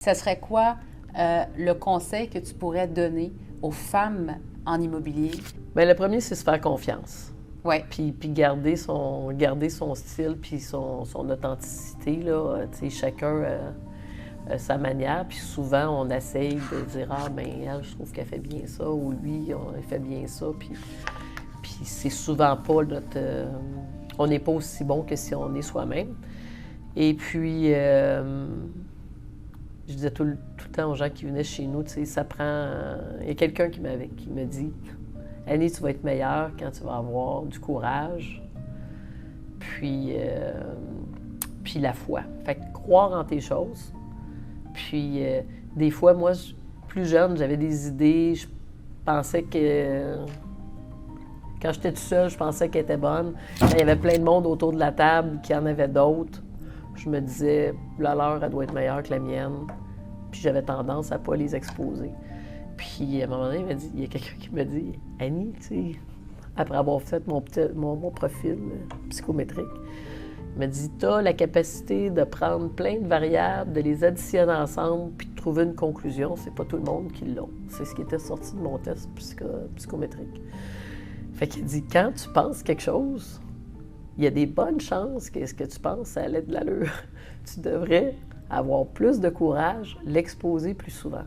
Ce serait quoi le conseil que tu pourrais donner aux femmes en immobilier? Bien, le premier, c'est se faire confiance. Oui. Puis garder son style puis son authenticité, là. Tu sais, chacun a sa manière. Puis souvent, on essaye de dire « Ah, bien, elle, je trouve qu'elle fait bien ça » ou « Lui, il fait bien ça ». Puis c'est souvent pas notre... on n'est pas aussi bon que si on est soi-même. Et puis... je disais tout le temps aux gens qui venaient chez nous, tu sais, ça prend... Il y a quelqu'un qui me dit « Annie, tu vas être meilleure quand tu vas avoir du courage, puis la foi. » Fait que croire en tes choses. Puis des fois, moi, plus jeune, j'avais des idées, je pensais que... Quand j'étais tout seul, je pensais qu'elle était bonne. Quand il y avait plein de monde autour de la table qui en avait d'autres, je me disais, la leur, elle doit être meilleure que la mienne. Puis j'avais tendance à ne pas les exposer. Puis à un moment donné, il y a quelqu'un qui me dit, Annie, tu sais, après avoir fait mon profil psychométrique, il me dit, tu as la capacité de prendre plein de variables, de les additionner ensemble, puis de trouver une conclusion. C'est pas tout le monde qui l'a. C'est ce qui était sorti de mon test psychométrique. Fait qu'il dit, quand tu penses quelque chose, il y a des bonnes chances que ce que tu penses, ça allait de l'allure. Tu devrais avoir plus de courage, l'exposer plus souvent.